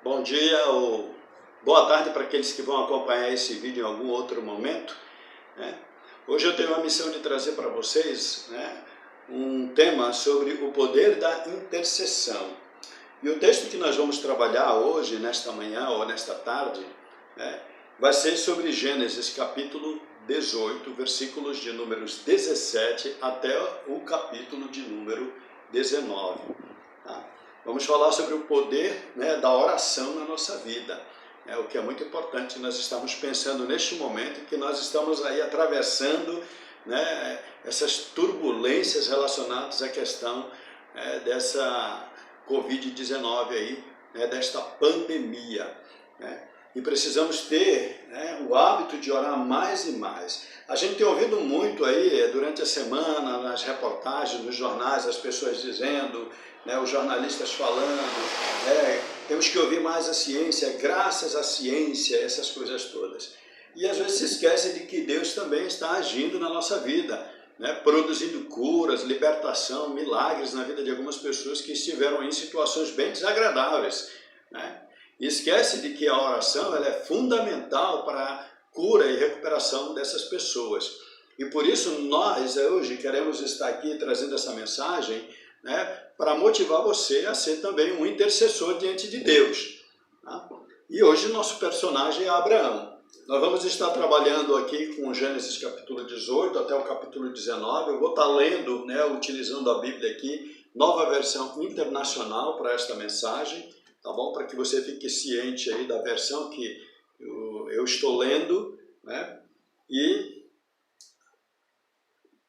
Bom dia ou boa tarde para aqueles que vão acompanhar esse vídeo em algum outro momento, né? Hoje eu tenho a missão de trazer para vocês, né, um tema sobre o poder da intercessão. E o texto que nós vamos trabalhar hoje, nesta manhã ou nesta tarde, né, vai ser sobre Gênesis capítulo 18, versículos de números 17 até o capítulo de número 19. Tá? Vamos falar sobre o poder, né, da oração na nossa vida, o que é muito importante. Nós estamos pensando neste momento que nós estamos aí atravessando, né, essas turbulências relacionadas à questão dessa Covid-19 aí, né, desta pandemia, né? E precisamos ter, né, o hábito de orar mais e mais. A gente tem ouvido muito aí durante a semana, nas reportagens, nos jornais, as pessoas dizendo, né, os jornalistas falando, temos que ouvir mais a ciência, graças à ciência, essas coisas todas. E às vezes se esquece de que Deus também está agindo na nossa vida, né, produzindo curas, libertação, milagres na vida de algumas pessoas que estiveram em situações bem desagradáveis, né? E esquece de que a oração ela é fundamental para a cura e recuperação dessas pessoas. E por isso nós hoje queremos estar aqui trazendo essa mensagem, né, para motivar você a ser também um intercessor diante de Deus. Tá? E hoje nosso personagem é Abraão. Nós vamos estar trabalhando aqui com Gênesis capítulo 18 até o capítulo 19. Eu vou estar lendo, né, utilizando a Bíblia aqui, nova versão internacional para esta mensagem. Tá bom? Para que você fique ciente aí da versão que eu estou lendo, né? E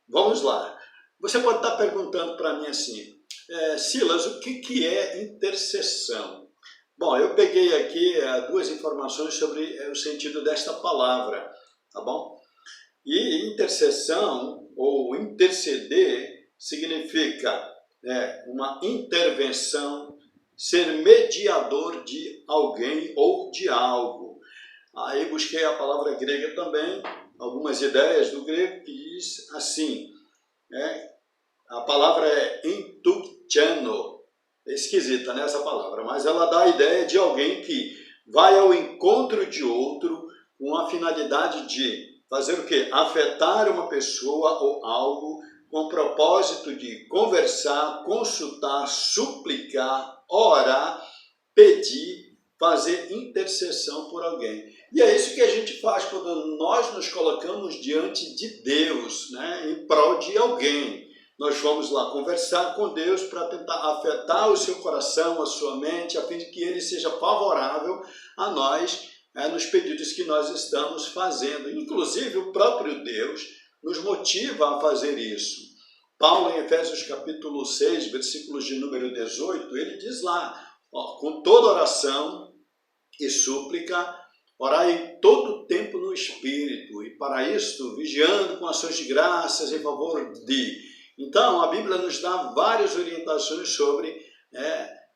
vamos lá. Você pode estar perguntando para mim assim, Silas, o que é intercessão? Bom, eu peguei aqui duas informações sobre o sentido desta palavra, tá bom? E intercessão, ou interceder, significa uma intervenção, ser mediador de alguém ou de algo. Aí busquei a palavra grega também, algumas ideias do grego que diz assim, a palavra é entuktiano, é esquisita, né, essa palavra, mas ela dá a ideia de alguém que vai ao encontro de outro com a finalidade de fazer o quê? Afetar uma pessoa ou algo com o propósito de conversar, consultar, suplicar, orar, pedir, fazer intercessão por alguém. E é isso que a gente faz quando nós nos colocamos diante de Deus, né, em prol de alguém. Nós vamos lá conversar com Deus para tentar afetar o seu coração, a sua mente, a fim de que ele seja favorável a nós, nos pedidos que nós estamos fazendo. Inclusive, o próprio Deus nos motiva a fazer isso. Paulo, em Efésios capítulo 6, versículos de número 18, ele diz lá, com toda oração e súplica, orai em todo tempo no Espírito, e para isto, vigiando com ações de graças em favor de... Então, a Bíblia nos dá várias orientações sobre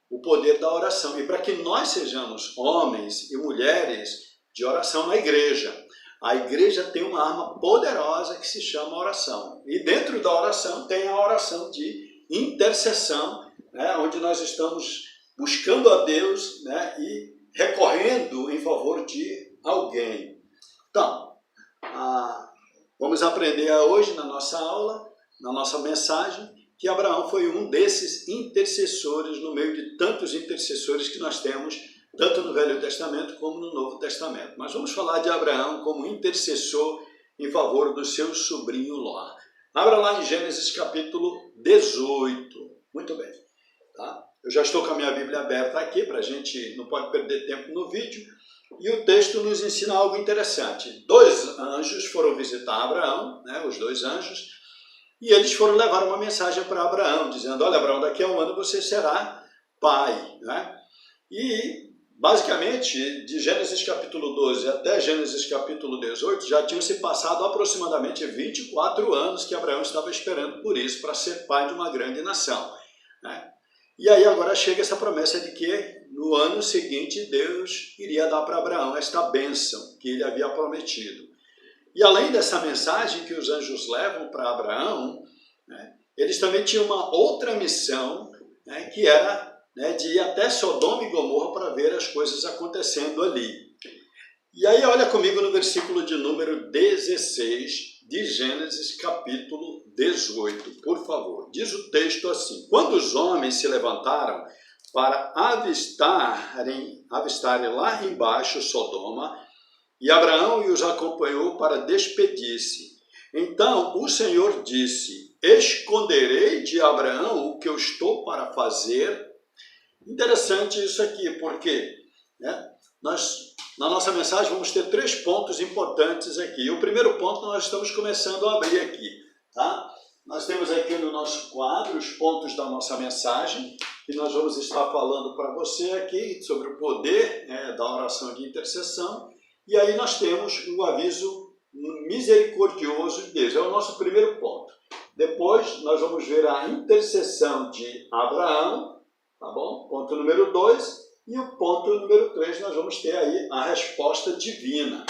o poder da oração. E para que nós sejamos homens e mulheres de oração na igreja, a igreja tem uma arma poderosa que se chama oração. E dentro da oração tem a oração de intercessão, né, onde nós estamos buscando a Deus, né, e recorrendo em favor de alguém. Então, vamos aprender hoje na nossa aula, na nossa mensagem, que Abraão foi um desses intercessores no meio de tantos intercessores que nós temos, tanto no Velho Testamento como no Novo Testamento. Mas vamos falar de Abraão como intercessor em favor do seu sobrinho Ló. Abra lá em Gênesis capítulo 18. Muito bem. Tá? Eu já estou com a minha Bíblia aberta aqui, para a gente não pode perder tempo no vídeo. E o texto nos ensina algo interessante. 2 anjos foram visitar Abraão, né, os 2 anjos, e eles foram levar uma mensagem para Abraão, dizendo, olha, Abraão, daqui a um ano você será pai, né? E, basicamente, de Gênesis capítulo 12 até Gênesis capítulo 18, já tinham se passado aproximadamente 24 anos que Abraão estava esperando por isso, para ser pai de uma grande nação, né? E aí agora chega essa promessa de que no ano seguinte Deus iria dar para Abraão esta bênção que ele havia prometido. E além dessa mensagem que os anjos levam para Abraão, né, eles também tinham uma outra missão, né, que era né, de ir até Sodoma e Gomorra para ver as coisas acontecendo ali. E aí olha comigo no versículo de número 16 de Gênesis capítulo 18, por favor. Diz o texto assim: quando os homens se levantaram para avistarem lá embaixo Sodoma, e Abraão os acompanhou para despedir-se. Então o Senhor disse: esconderei de Abraão o que eu estou para fazer? Interessante isso aqui, porque nós, na nossa mensagem, vamos ter 3 pontos importantes aqui. O primeiro ponto nós estamos começando a abrir aqui, tá? Nós temos aqui no nosso quadro os pontos da nossa mensagem, que nós vamos estar falando para você aqui sobre o poder da oração de intercessão. E aí nós temos o aviso misericordioso de Deus. É o nosso primeiro ponto. Depois nós vamos ver a intercessão de Abraão, tá bom? Ponto número 2. E o ponto número 3, nós vamos ter aí a resposta divina.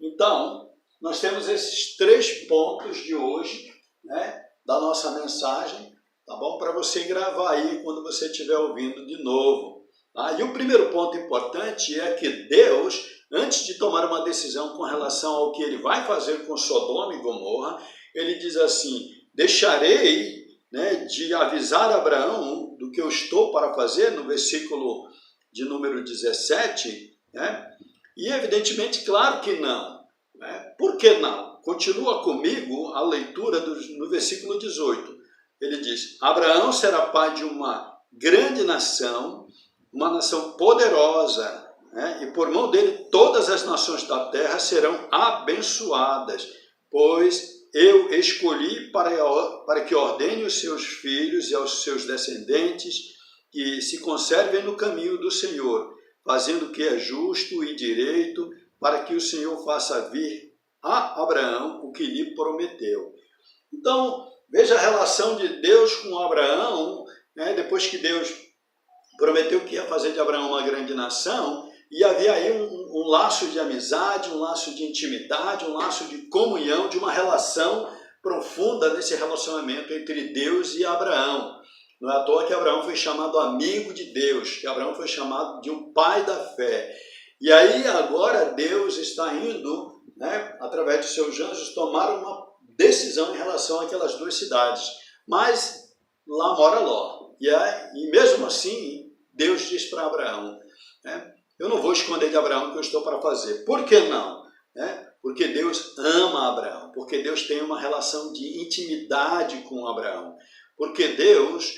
Então, nós temos esses 3 pontos de hoje, né, da nossa mensagem, tá bom? Para você gravar aí quando você estiver ouvindo de novo. Tá? E o primeiro ponto importante é que Deus, antes de tomar uma decisão com relação ao que ele vai fazer com Sodoma e Gomorra, ele diz assim: deixarei, né, de avisar Abraão do que eu estou para fazer, no versículo de número 17, né? E evidentemente, claro que não. Né? Por que não? Continua comigo a leitura no versículo 18. Ele diz: Abraão será pai de uma grande nação, uma nação poderosa, né? E por mão dele todas as nações da terra serão abençoadas, pois eu escolhi para que ordene os seus filhos e aos seus descendentes que se conservem no caminho do Senhor, fazendo o que é justo e direito, para que o Senhor faça vir a Abraão o que lhe prometeu. Então, veja a relação de Deus com Abraão, né? Depois que Deus prometeu que ia fazer de Abraão uma grande nação, e havia aí um laço de amizade, um laço de intimidade, um laço de comunhão, de uma relação profunda nesse relacionamento entre Deus e Abraão. Não é à toa que Abraão foi chamado amigo de Deus, que Abraão foi chamado de um pai da fé. E aí agora Deus está indo, né, através de seus anjos, tomar uma decisão em relação àquelas 2 cidades. Mas lá mora Ló. E mesmo assim, Deus diz para Abraão, né, eu não vou esconder de Abraão o que eu estou para fazer. Por que não? Porque Deus ama Abraão, porque Deus tem uma relação de intimidade com Abraão, porque Deus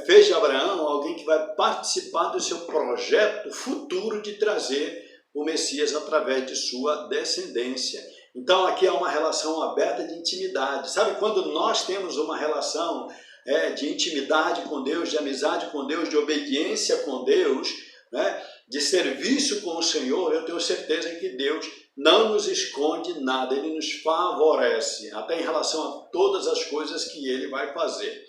fez de Abraão alguém que vai participar do seu projeto futuro de trazer o Messias através de sua descendência. Então aqui há uma relação aberta de intimidade. Sabe quando nós temos uma relação de intimidade com Deus, de amizade com Deus, de obediência com Deus, né, de serviço com o Senhor, eu tenho certeza que Deus não nos esconde nada, Ele nos favorece, até em relação a todas as coisas que Ele vai fazer.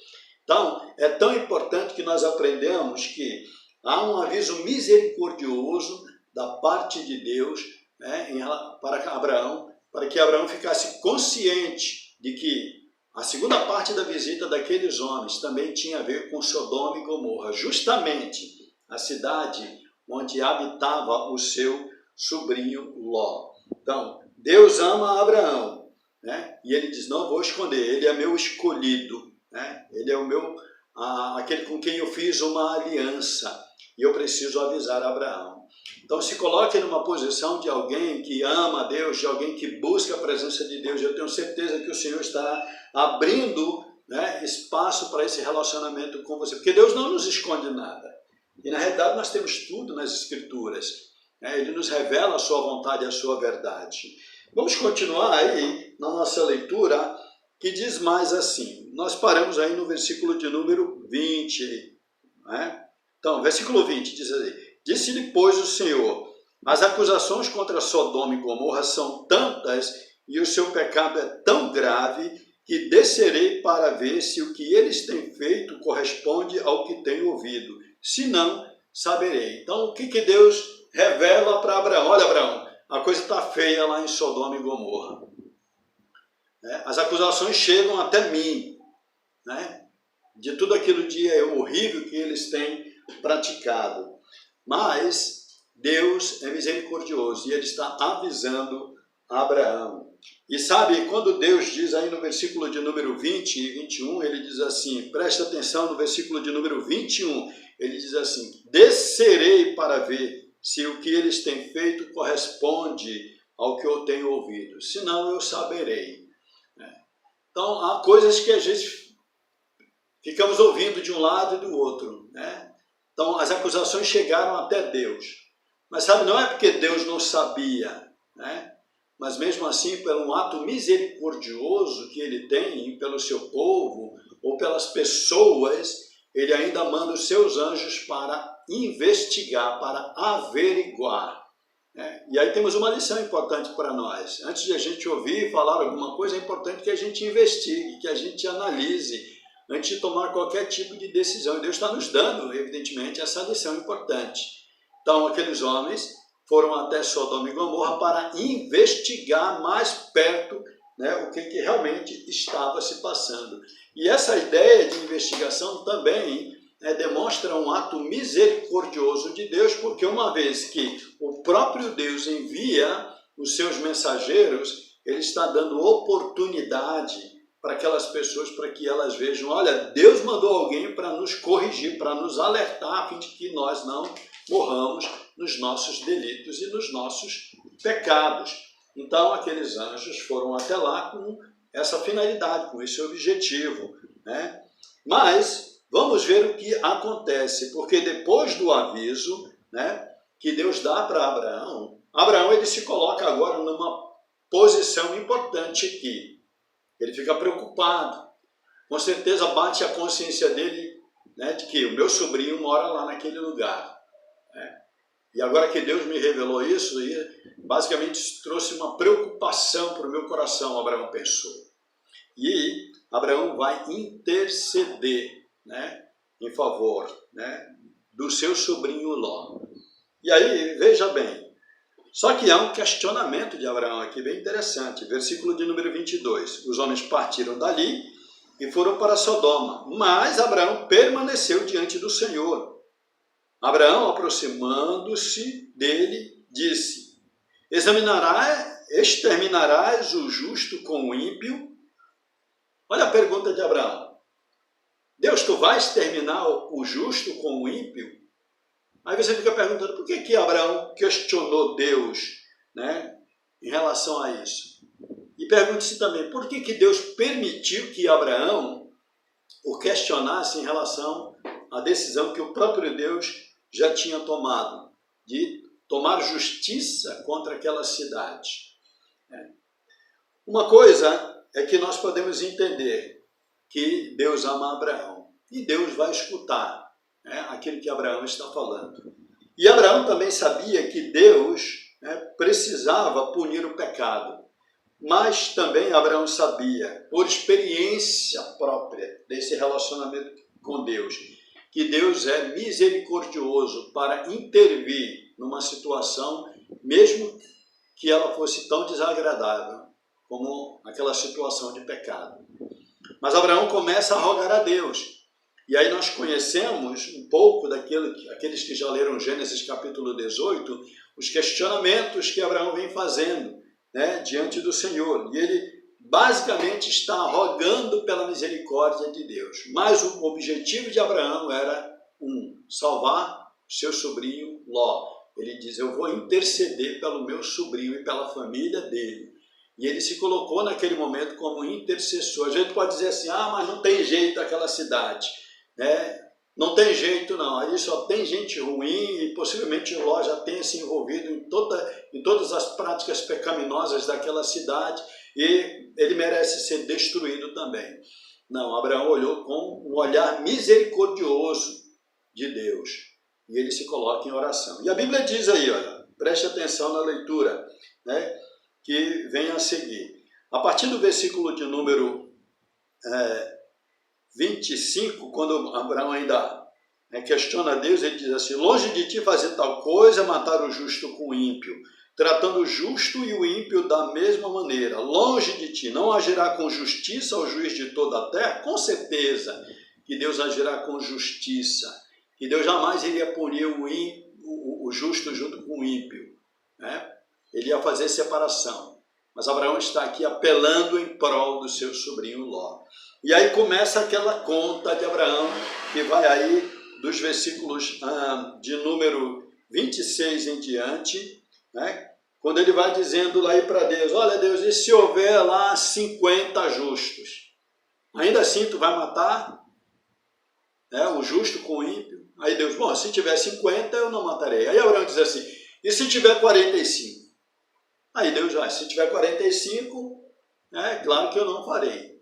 Então, é tão importante que nós aprendamos que há um aviso misericordioso da parte de Deus, né, para Abraão, para que Abraão ficasse consciente de que a segunda parte da visita daqueles homens também tinha a ver com Sodoma e Gomorra, justamente a cidade onde habitava o seu sobrinho Ló. Então, Deus ama Abraão, né? E ele diz, não vou esconder, ele é meu escolhido, né? Ele é o meu, aquele com quem eu fiz uma aliança, e eu preciso avisar Abraão. Então se coloque numa posição de alguém que ama a Deus, de alguém que busca a presença de Deus. Eu tenho certeza que o Senhor está abrindo, né, espaço para esse relacionamento com você, porque Deus não nos esconde nada. E na realidade nós temos tudo nas Escrituras. Ele nos revela a sua vontade e a sua verdade. Vamos continuar aí na nossa leitura, que diz mais assim. Nós paramos aí no versículo de número 20. Né? Então, versículo 20 diz assim: disse-lhe, pois, o Senhor, as acusações contra Sodoma e Gomorra são tantas e o seu pecado é tão grave que descerei para ver se o que eles têm feito corresponde ao que tenho ouvido. Se não, saberei. Então, o que Deus revela para Abraão? Olha, Abraão, a coisa está feia lá em Sodoma e Gomorra. As acusações chegam até mim, né? De tudo aquilo de horrível que eles têm praticado. Mas Deus é misericordioso e Ele está avisando Abraão. E sabe, quando Deus diz aí no versículo de número 20 e 21, Ele diz assim, presta atenção no versículo de número 21, Ele diz assim, descerei para ver se o que eles têm feito corresponde ao que eu tenho ouvido, senão eu saberei. Então, há coisas que a gente ficamos ouvindo de um lado e do outro, né? Então, as acusações chegaram até Deus. Mas sabe, não é porque Deus não sabia, né? Mas mesmo assim, pelo um ato misericordioso que Ele tem pelo seu povo ou pelas pessoas, Ele ainda manda os seus anjos para investigar, para averiguar. E aí temos uma lição importante para nós. Antes de a gente ouvir falar alguma coisa, é importante que a gente investigue, que a gente analise, antes de tomar qualquer tipo de decisão. E Deus está nos dando, evidentemente, essa lição importante. Então, aqueles homens foram até Sodoma e Gomorra para investigar mais perto, né, o que realmente estava se passando. E essa ideia de investigação também demonstra um ato misericordioso de Deus, porque uma vez que o próprio Deus envia os seus mensageiros, Ele está dando oportunidade para aquelas pessoas, para que elas vejam, olha, Deus mandou alguém para nos corrigir, para nos alertar, a fim de que nós não morramos nos nossos delitos e nos nossos pecados. Então, aqueles anjos foram até lá com essa finalidade, com esse objetivo, né? Mas vamos ver o que acontece, porque depois do aviso, né, que Deus dá para Abraão, Abraão ele se coloca agora numa posição importante aqui. Ele fica preocupado. Com certeza bate a consciência dele, né, de que o meu sobrinho mora lá naquele lugar. Né? E agora que Deus me revelou isso, basicamente trouxe uma preocupação para o meu coração, Abraão pensou. E Abraão vai interceder, né, em favor, né, do seu sobrinho Ló. E aí, veja bem, só que há um questionamento de Abraão aqui bem interessante, versículo de número 22. Os homens partiram dali e foram para Sodoma, mas Abraão permaneceu diante do Senhor. Abraão, aproximando-se dele, disse, exterminarás o justo com o ímpio? Olha a pergunta de Abraão. Deus, tu vais exterminar o justo com o ímpio? Aí você fica perguntando, por que Abraão questionou Deus, né, em relação a isso? E pergunte-se também, por que Deus permitiu que Abraão o questionasse em relação à decisão que o próprio Deus já tinha tomado, de tomar justiça contra aquela cidade? Uma coisa é que nós podemos entender que Deus ama Abraão e Deus vai escutar, né, aquilo que Abraão está falando. E Abraão também sabia que Deus, né, precisava punir o pecado, mas também Abraão sabia, por experiência própria desse relacionamento com Deus, que Deus é misericordioso para intervir numa situação, mesmo que ela fosse tão desagradável como aquela situação de pecado. Mas Abraão começa a rogar a Deus. E aí nós conhecemos um pouco aqueles que já leram Gênesis capítulo 18, os questionamentos que Abraão vem fazendo, né, diante do Senhor. E ele basicamente está rogando pela misericórdia de Deus. Mas o objetivo de Abraão era salvar seu sobrinho Ló. Ele diz, eu vou interceder pelo meu sobrinho e pela família dele. E ele se colocou naquele momento como intercessor. A gente pode dizer assim, mas não tem jeito aquela cidade, né? Não tem jeito não, ali só tem gente ruim e possivelmente Ló já tenha se envolvido em todas as práticas pecaminosas daquela cidade e ele merece ser destruído também. Não, Abraão olhou com um olhar misericordioso de Deus e ele se coloca em oração. E a Bíblia diz aí, olha, preste atenção na leitura, né, que vem a seguir. A partir do versículo de número 25, quando Abraão ainda questiona Deus, ele diz assim, longe de ti fazer tal coisa, matar o justo com o ímpio, tratando o justo e o ímpio da mesma maneira. Longe de ti, não agirá com justiça o juiz de toda a terra? Com certeza que Deus agirá com justiça. e Deus jamais iria punir o justo junto com o ímpio, né? Ele ia fazer separação. Mas Abraão está aqui apelando em prol do seu sobrinho Ló. E aí começa aquela conta de Abraão, que vai aí dos versículos de número 26 em diante, né? Quando ele vai dizendo lá para Deus, olha Deus, e se houver lá 50 justos? Ainda assim tu vai matar, né, o justo com o ímpio? Aí Deus, bom, se tiver 50 eu não matarei. Aí Abraão diz assim, e se tiver 45? Aí Deus vai, se tiver 45, claro que eu não farei.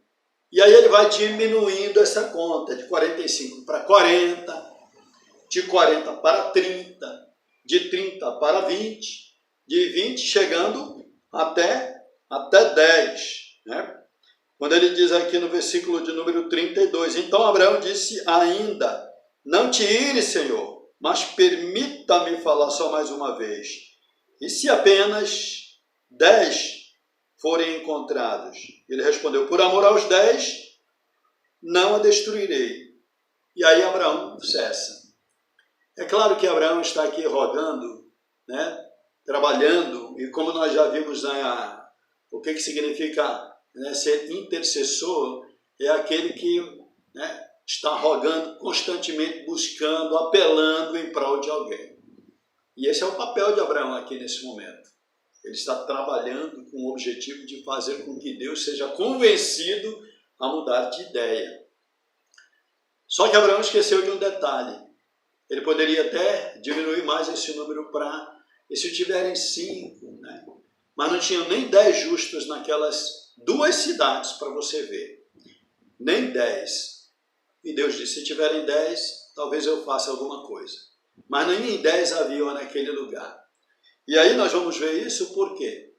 E aí ele vai diminuindo essa conta, de 45 para 40, de 40 para 30, de 30 para 20, de 20 chegando até 10. Né? Quando ele diz aqui no versículo de número 32, então Abraão disse ainda, não te ires, Senhor, mas permita-me falar só mais uma vez. E se apenas 10 forem encontrados? Ele respondeu, por amor aos 10, não a destruirei. E aí Abraão cessa. É claro que Abraão está aqui rogando, né, trabalhando, e como nós já vimos o que significa, né, ser intercessor, é aquele que, né, está rogando constantemente, buscando, apelando em prol de alguém. E esse é o papel de Abraão aqui nesse momento. Ele está trabalhando com o objetivo de fazer com que Deus seja convencido a mudar de ideia. Só que Abraão esqueceu de um detalhe. Ele poderia até diminuir mais esse número para, e se tiverem 5, né? Mas não tinham nem 10 justos naquelas 2 cidades para você ver. Nem 10. E Deus disse, se tiverem 10, talvez eu faça alguma coisa. Mas nem 10 havia naquele lugar. E aí nós vamos ver isso por quê?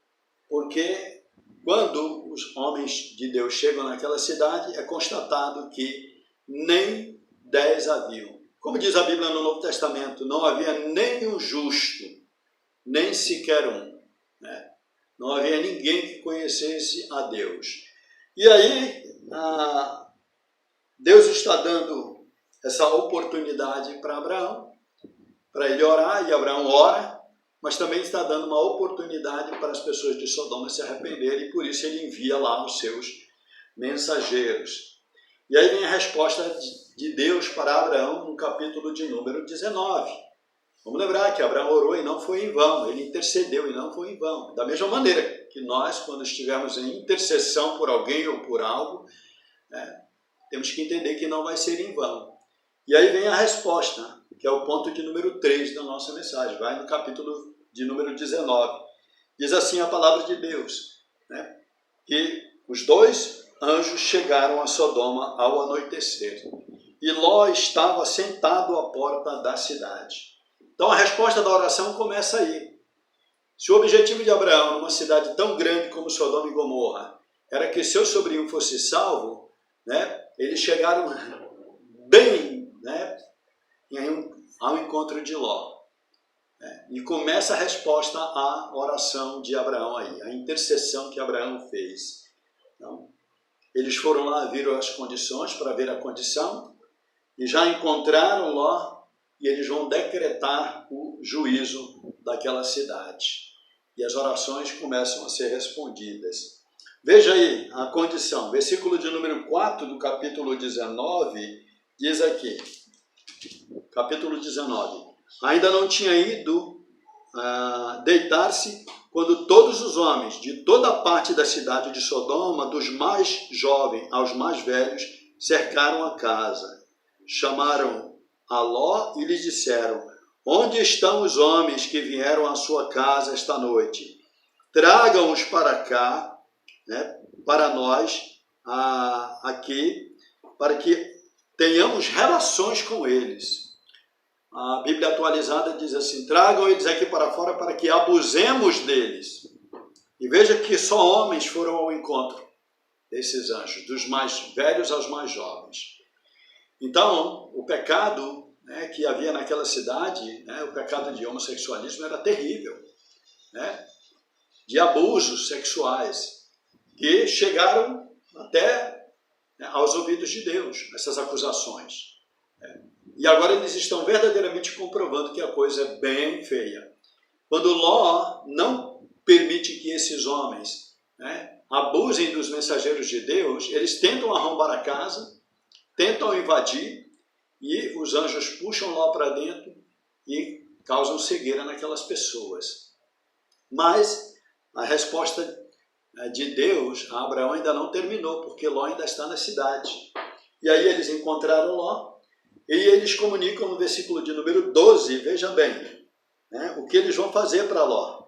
Porque quando os homens de Deus chegam naquela cidade, é constatado que nem 10 haviam. Como diz a Bíblia no Novo Testamento, não havia nem um justo, nem sequer um. Né? Não havia ninguém que conhecesse a Deus. E aí, Deus está dando essa oportunidade para Abraão, para ele orar, e Abraão ora, mas também está dando uma oportunidade para as pessoas de Sodoma se arrependerem, e por isso ele envia lá os seus mensageiros. E aí vem a resposta de Deus para Abraão no capítulo de número 19. Vamos lembrar que Abraão orou e não foi em vão, ele intercedeu e não foi em vão. Da mesma maneira que nós, quando estivermos em intercessão por alguém ou por algo, temos que entender que não vai ser em vão. E aí vem a resposta, que é o ponto de número 3 da nossa mensagem, vai no capítulo de número 19. Diz assim a palavra de Deus, né, que os 2 anjos chegaram a Sodoma ao anoitecer, e Ló estava sentado à porta da cidade. Então a resposta da oração começa aí. Se o objetivo de Abraão, numa cidade tão grande como Sodoma e Gomorra, era que seu sobrinho fosse salvo, né, eles chegaram bem, né, ao encontro de Ló. E começa a resposta à oração de Abraão aí, a intercessão que Abraão fez. Então, eles foram lá, viram as condições, para ver a condição, e já encontraram Ló, e eles vão decretar o juízo daquela cidade. E as orações começam a ser respondidas. Veja aí a condição. Versículo de número 4 do capítulo 19, diz aqui, capítulo 19, ainda não tinha ido deitar-se quando todos os homens de toda a parte da cidade de Sodoma, dos mais jovens aos mais velhos, cercaram a casa. Chamaram a Ló e lhe disseram, onde estão os homens que vieram à sua casa esta noite? Tragam-os para cá, né, para nós, aqui, para que tenhamos relações com eles. A Bíblia atualizada diz assim, tragam eles aqui para fora para que abusemos deles. E veja que só homens foram ao encontro desses anjos, dos mais velhos aos mais jovens. Então, o pecado, né, que havia naquela cidade, né, o pecado de homossexualismo era terrível, né, de abusos sexuais, que chegaram até, né, aos ouvidos de Deus, essas acusações. E agora eles estão verdadeiramente comprovando que a coisa é bem feia. Quando Ló não permite que esses homens, né, abusem dos mensageiros de Deus, eles tentam arrombar a casa, tentam invadir, e os anjos puxam Ló para dentro e causam cegueira naquelas pessoas. Mas a resposta de Deus a Abraão ainda não terminou, porque Ló ainda está na cidade. E aí eles encontraram Ló, e eles comunicam no versículo de número 12, veja bem, né, o que eles vão fazer para Ló.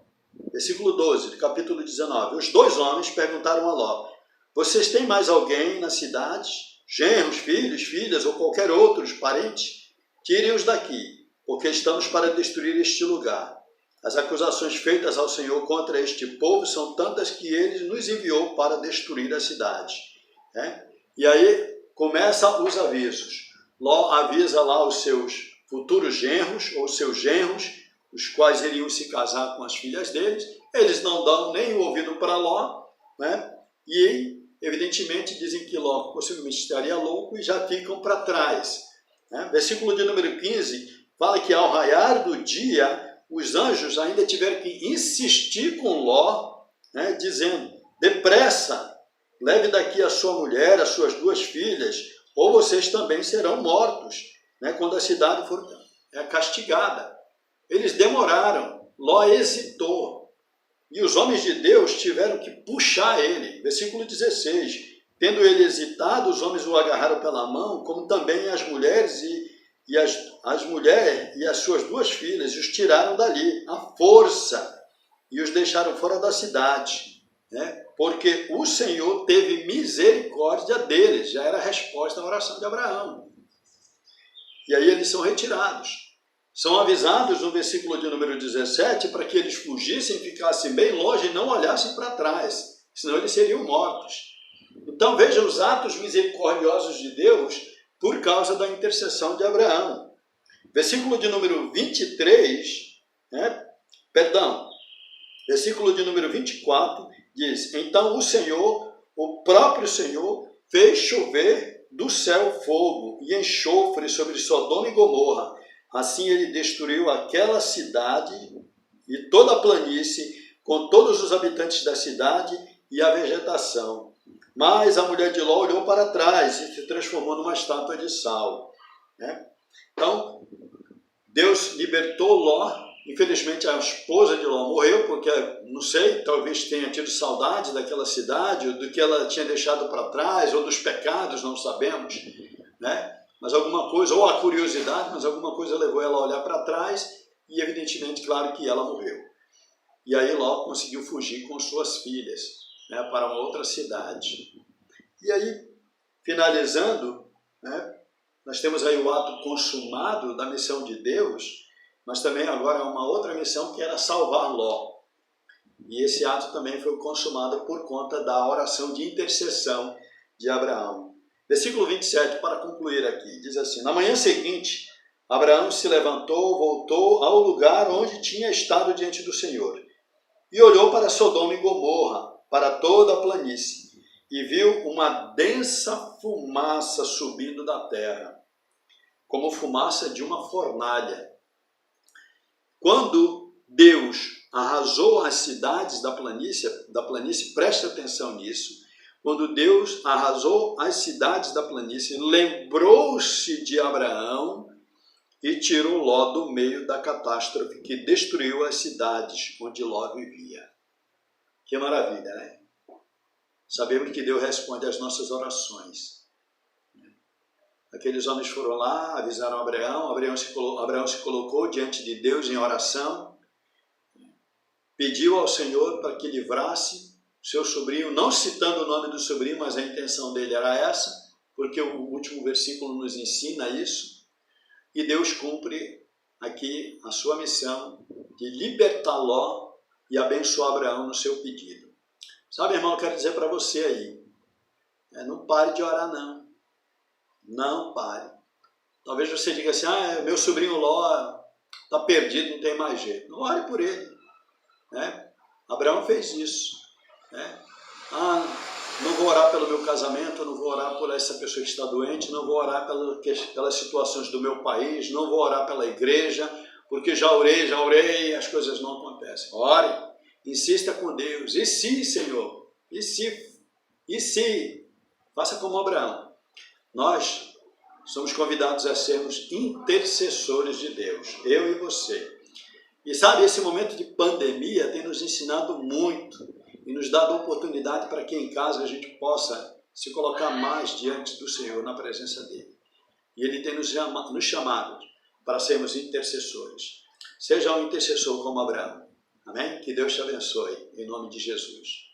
Versículo 12, do capítulo 19. Os dois homens perguntaram a Ló: vocês têm mais alguém na cidade? Genros, filhos, filhas ou qualquer outros parentes? Tirem-os daqui, porque estamos para destruir este lugar. As acusações feitas ao Senhor contra este povo são tantas que ele nos enviou para destruir a cidade. E aí começam os avisos. Ló avisa lá os seus futuros genros, ou seus genros, os quais iriam se casar com as filhas deles. Eles não dão nem o ouvido para Ló, né? E evidentemente dizem que Ló possivelmente estaria louco e já ficam para trás. Versículo de número 15 fala que ao raiar do dia, os anjos ainda tiveram que insistir com Ló, né, dizendo: depressa, leve daqui a sua mulher, as suas duas filhas, ou vocês também serão mortos, né, quando a cidade for castigada. Eles demoraram, Ló hesitou, e os homens de Deus tiveram que puxar ele. Versículo 16, tendo ele hesitado, os homens o agarraram pela mão, como também as mulheres e as mulheres e as suas duas filhas, e os tiraram dali, à força, e os deixaram fora da cidade, né? Porque o Senhor teve misericórdia deles, já era a resposta à oração de Abraão. E aí eles são retirados. São avisados no versículo de número 17 para que eles fugissem, ficassem bem longe e não olhassem para trás, senão eles seriam mortos. Então veja os atos misericordiosos de Deus por causa da intercessão de Abraão. Versículo de número 23, versículo de número 24 diz: então o Senhor, o próprio Senhor, fez chover do céu fogo e enxofre sobre Sodoma e Gomorra. Assim ele destruiu aquela cidade e toda a planície, com todos os habitantes da cidade e a vegetação. Mas a mulher de Ló olhou para trás e se transformou numa estátua de sal. Então, Deus libertou Ló. Infelizmente, a esposa de Ló morreu, porque, não sei, talvez tenha tido saudade daquela cidade, ou do que ela tinha deixado para trás, ou dos pecados, não sabemos, né? Mas alguma coisa, ou a curiosidade, mas alguma coisa levou ela a olhar para trás e, evidentemente, claro que ela morreu. E aí Ló conseguiu fugir com suas filhas, né, para uma outra cidade. E aí, finalizando, né, nós temos aí o ato consumado da missão de Deus, mas também agora uma outra missão que era salvar Ló. E esse ato também foi consumado por conta da oração de intercessão de Abraão. Versículo 27, para concluir aqui, diz assim: na manhã seguinte, Abraão se levantou, voltou ao lugar onde tinha estado diante do Senhor, e olhou para Sodoma e Gomorra, para toda a planície, e viu uma densa fumaça subindo da terra, como fumaça de uma fornalha. Quando Deus arrasou as cidades da planície, preste atenção nisso, quando Deus arrasou as cidades da planície, lembrou-se de Abraão e tirou Ló do meio da catástrofe que destruiu as cidades onde Ló vivia. Que maravilha, né? Sabemos que Deus responde às nossas orações. Aqueles homens foram lá, avisaram Abraão, Abraão se colocou diante de Deus em oração, pediu ao Senhor para que livrasse seu sobrinho, não citando o nome do sobrinho, mas a intenção dele era essa, porque o último versículo nos ensina isso, e Deus cumpre aqui a sua missão de libertar Ló e abençoar Abraão no seu pedido. Sabe, irmão, eu quero dizer para você aí, não pare de orar, não. Não pare. Talvez você diga assim: meu sobrinho Ló está perdido, não tem mais jeito. Não ore por ele. Abraão fez isso. Não vou orar pelo meu casamento, não vou orar por essa pessoa que está doente, não vou orar pelas situações do meu país, não vou orar pela igreja, porque já orei e as coisas não acontecem. Ore, insista com Deus. E se, Senhor? E se? E se? Faça como Abraão. Nós somos convidados a sermos intercessores de Deus, eu e você. E sabe, esse momento de pandemia tem nos ensinado muito e nos dado oportunidade para que em casa a gente possa se colocar mais diante do Senhor, na presença dEle. E Ele tem nos chamado para sermos intercessores. Seja um intercessor como Abraão. Amém? Que Deus te abençoe, em nome de Jesus.